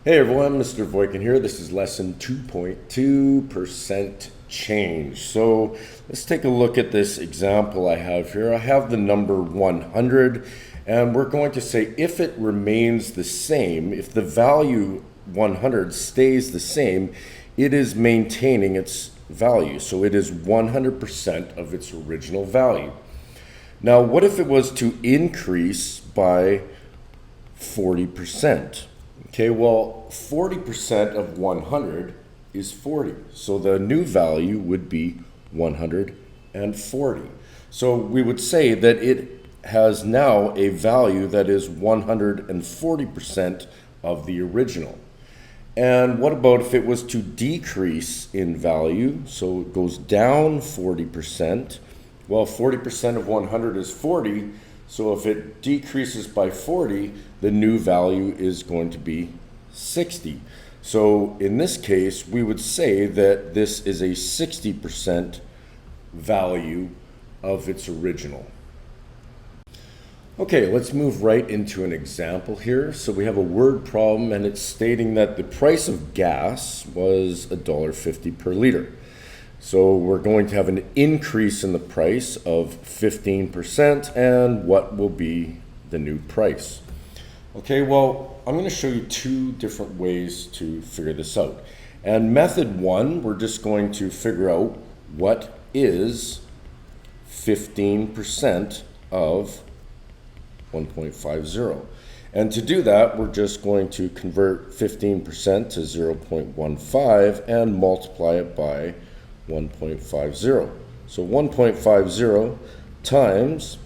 Hey everyone, Mr. Voikin here. This is lesson 2.2% change. So let's take a look at this example I have here. I have the number 100 and we're going to say if it remains the same, if the value 100 stays the same, it is maintaining its value. So it is 100% of its original value. Now what if it was to increase by 40%? Okay, well, 40% of 100 is 40. So the new value would be 140. So we would say that it has now a value that is 140% of the original. And what about if it was to decrease in value? So it goes down 40%. Well, 40% of 100 is 40. So if it decreases by 40, the new value is going to be 60. So in this case, we would say that this is a 60% value of its original. Okay, let's move right into an example here. So we have a word problem and it's stating that the price of gas was $1.50 per liter. So we're going to have an increase in the price of 15%, and what will be the new price? Okay, well, I'm going to show you two different ways to figure this out. And method one, we're just going to figure out what is 15% of 1.50. And to do that, we're just going to convert 15% to 0.15 and multiply it by 1.50. So 1.50 times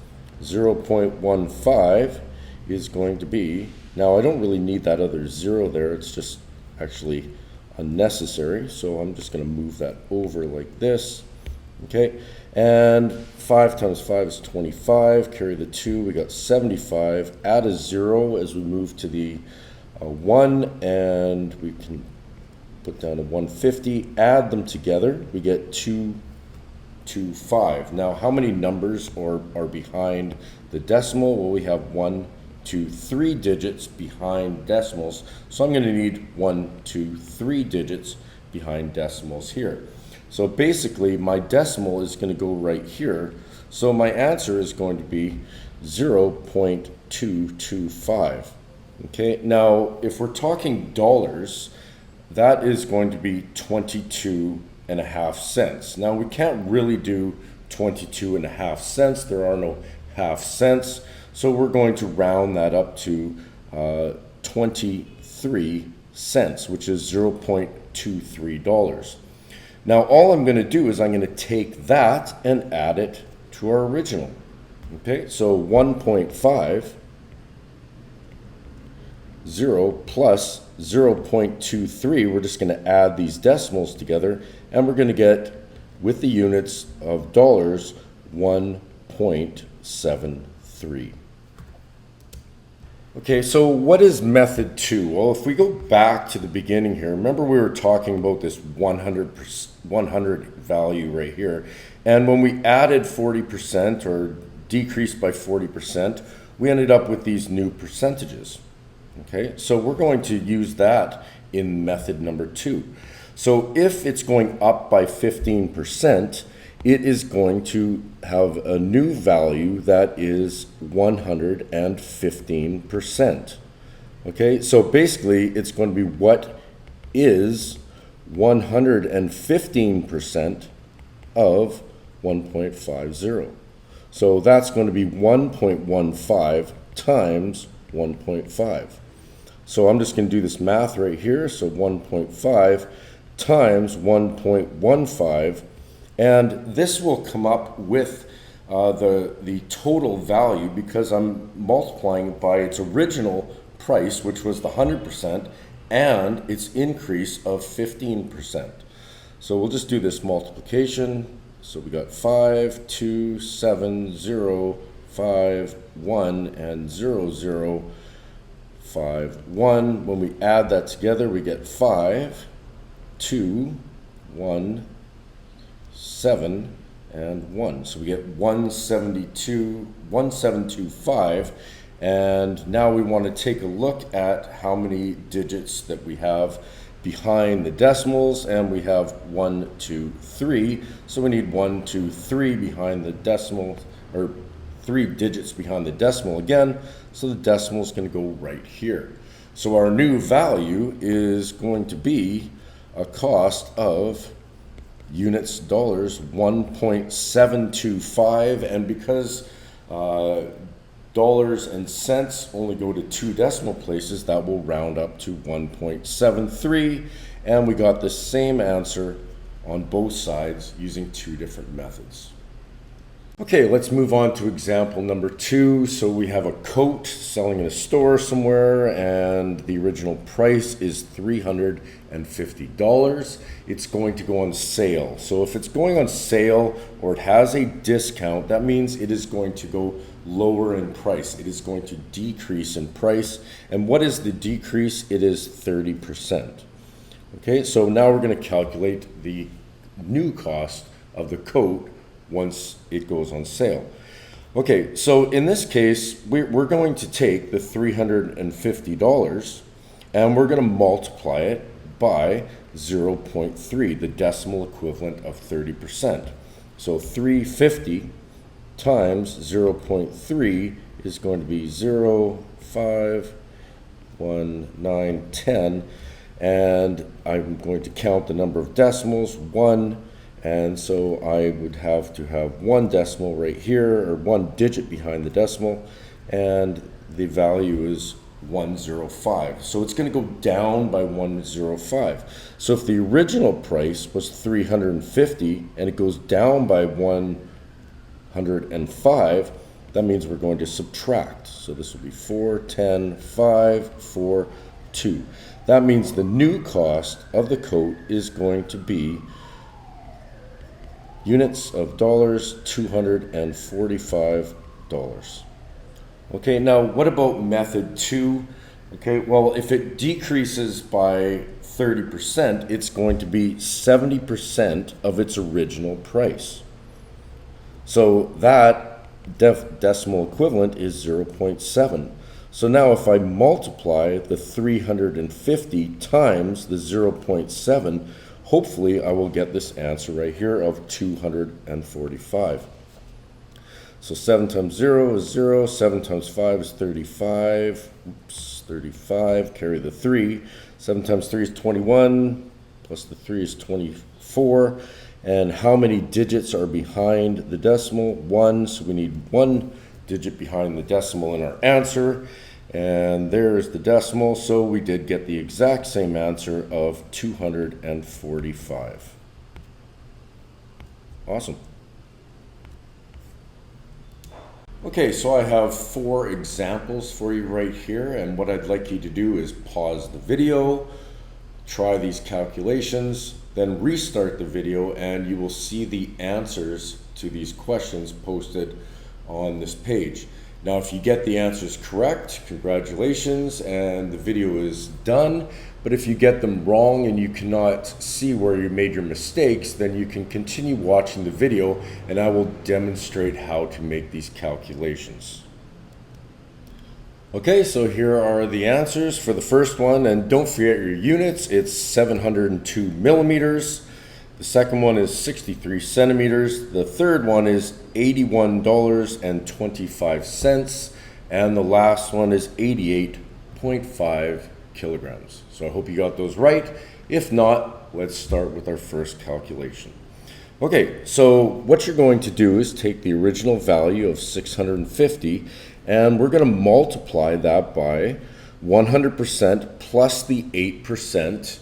0.15 is going to be, now I don't really need that other zero there, it's just actually unnecessary. So I'm just going to move that over like this. Okay, and 5 times 5 is 25, carry the 2, we got 75, add a 0 as we move to the 1, and we can put down a 150, add them together, we get 225. Now, how many numbers are behind the decimal? Well, we have 1, 2, 3 digits behind decimals. So I'm going to need 1, 2, 3 digits behind decimals here. So basically, my decimal is going to go right here. So my answer is going to be 0.225. Okay, now if we're talking dollars, that is going to be 22.5 cents. Now we can't really do 22.5 cents. There are no half cents. So we're going to round that up to 23 cents, which is $0.23. Now all I'm going to do is I'm going to take that and add it to our original. Okay, so 1.50 plus 0.23, we're just going to add these decimals together and we're going to get, with the units of dollars, 1.73. Okay, so what is method 2? Well, if we go back to the beginning here, remember we were talking about this 100 value right here, and when we added 40% or decreased by 40%, we ended up with these new percentages. Okay, so we're going to use that in method number 2. So if it's going up by 15%, it is going to have a new value that is 115%. Okay, so basically it's going to be what is 115% of 1.50. So that's going to be 1.15 times 1.5. So I'm just going to do this math right here. So 1.5 times 1.15, and this will come up with the total value because I'm multiplying it by its original price, which was the 100%, and its increase of 15%. So we'll just do this multiplication. So we got 5, 2, 7, 0, 5, 1, and 0, 0, 5, 1. When we add that together, we get 5, 2, 1, 7, and 1. So we get 1725, And now we want to take a look at how many digits that we have behind the decimals, and we have 1, 2, 3. So we need 1, 2, 3 behind the decimal, or 3 digits behind the decimal again. So the decimal is going to go right here. So our new value is going to be a cost of units dollars 1.725, and because dollars and cents only go to 2 decimal places, that will round up to 1.73, and we got the same answer on both sides using 2 different methods. Okay, let's move on to example number 2. So we have a coat selling in a store somewhere, and the original price is $350. It's going to go on sale. So if it's going on sale or it has a discount, that means it is going to go lower in price. It is going to decrease in price. And what is the decrease? It is 30%. Okay, so now we're going to calculate the new cost of the coat once it goes on sale. Okay, so in this case, we're going to take the $350 and we're going to multiply it by 0.3, the decimal equivalent of 30%. So 350 times 0.3 is going to be 0, 5, 1, 9, 10, and I'm going to count the number of decimals, 1, and so I would have to have 1 decimal right here, or 1 digit behind the decimal, and the value is 105. So it's going to go down by 105. So if the original price was 350 and it goes down by 105, that means we're going to subtract. So this will be 4, 10, 5, 4, 2. That means the new cost of the coat is going to be units of dollars, $245. Okay, now what about method 2? Okay, well, if it decreases by 30%, it's going to be 70% of its original price. So that decimal equivalent is 0.7. So now if I multiply the 350 times the 0.7, hopefully I will get this answer right here of 245. So 7 times 0 is 0, 7 times 5 is 35, oops, 35, carry the 3, 7 times 3 is 21, plus the 3 is 24, and how many digits are behind the decimal? 1, so we need 1 digit behind the decimal in our answer, and there's the decimal, so we did get the exact same answer of 245. Awesome. Okay, so I have 4 examples for you right here, and what I'd like you to do is pause the video, try these calculations, then restart the video, and you will see the answers to these questions posted on this page. Now, if you get the answers correct, congratulations, and the video is done. But if you get them wrong and you cannot see where you made your mistakes, then you can continue watching the video and I will demonstrate how to make these calculations. Okay, so here are the answers for the first one, and don't forget your units. It's 702 millimeters. The second one is 63 centimeters. The third one is $81.25. And the last one is 88.5 kilograms. So I hope you got those right. If not, let's start with our first calculation. Okay, so what you're going to do is take the original value of 650 and we're going to multiply that by 100% plus the 8%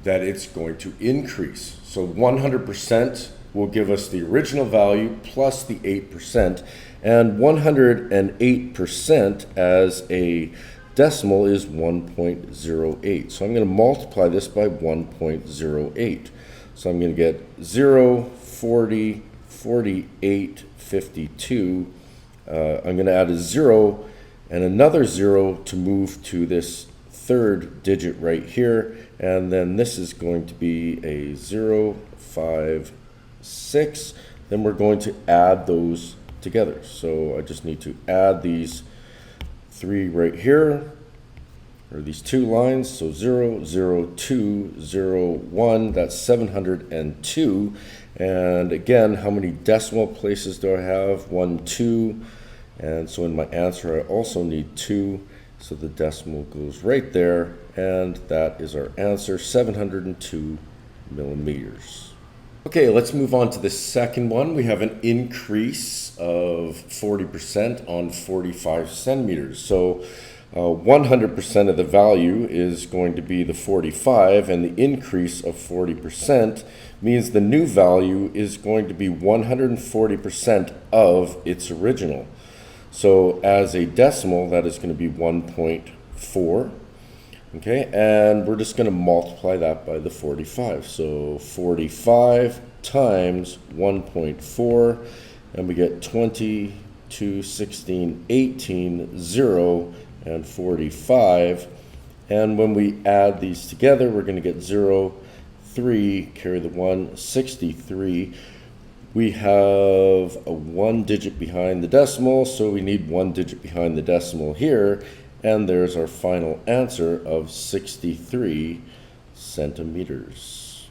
that it's going to increase. So 100% will give us the original value plus the 8%, and 108% as a decimal is 1.08. So I'm going to multiply this by 1.08. So I'm going to get 0, 40, 48, 52. I'm going to add a 0 and another 0 to move to this third digit right here, and then this is going to be a 0, 5, 6. Then we're going to add those together. So I just need to add these 3 right here, or these 2 lines, so 0, 0, 2, 0, 1, that's 702. And again, how many decimal places do I have? 1, 2, and so in my answer I also need 2, so the decimal goes right there, and that is our answer, 702 millimeters. Okay, let's move on to the second one. We have an increase of 40% on 45 centimeters. So 100% of the value is going to be the 45, and the increase of 40% means the new value is going to be 140% of its original. So as a decimal, that is going to be 1.4. Okay, and we're just going to multiply that by the 45. So 45 times 1.4, and we get 20, 2, 16, 18, 0, and 45. And when we add these together, we're going to get 0, 3, carry the 1, 63. We have a 1 digit behind the decimal, so we need 1 digit behind the decimal here. And there's our final answer of 63 centimeters.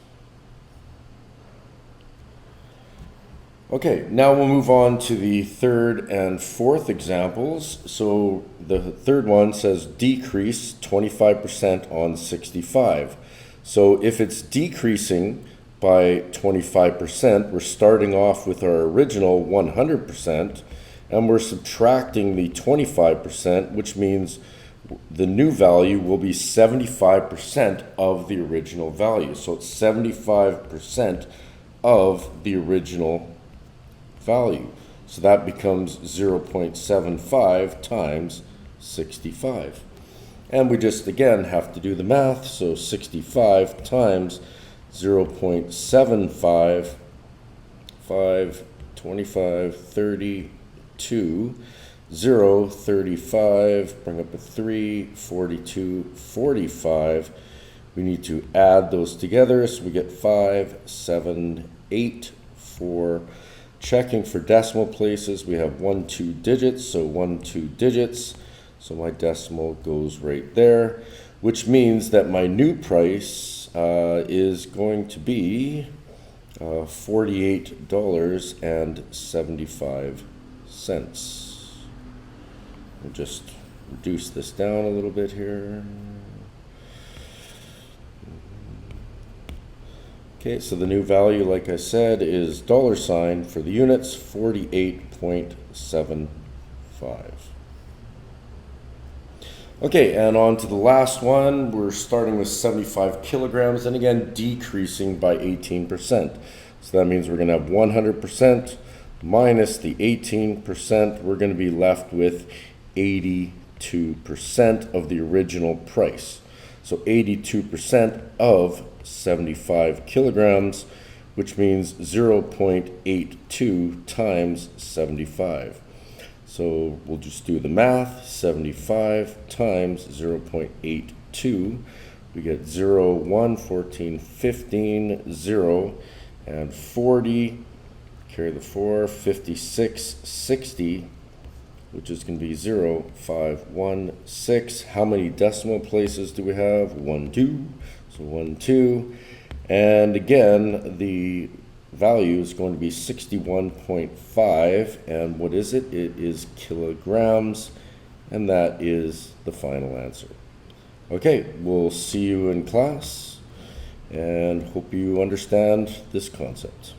Okay, now we'll move on to the third and fourth examples. So the third one says decrease 25% on 65. So if it's decreasing by 25%, we're starting off with our original 100%, and we're subtracting the 25%, which means the new value will be 75% of the original value. So it's 75% of the original value. So that becomes 0.75 times 65. And we just, again, have to do the math. So 65 times 0.75, 5, 25, 30, 2, 0, 35, bring up a 3, 42, 45. We need to add those together, so we get 5, 7, 8, 4. Checking for decimal places, we have 1, 2 digits, so 1, 2 digits. So my decimal goes right there, which means that my new price is going to be $48.75. We'll just reduce this down a little bit here. Okay, so the new value, like I said, is $ for the units, 48.75. Okay, and on to the last one. We're starting with 75 kilograms, and again, decreasing by 18%. So that means we're going to have 100% minus the 18%. We're going to be left with 82% of the original price. So 82% of 75 kilograms, which means 0.82 times 75. So we'll just do the math. 75 times 0.82. We get 0, 1, 14, 15, 0, and 40. Carry the 4, 56, 60, which is going to be 0, 5, 1, 6. How many decimal places do we have? 1, 2. So 1, 2. And again, the value is going to be 61.5. And what is it? It is kilograms. And that is the final answer. Okay, we'll see you in class, and hope you understand this concept.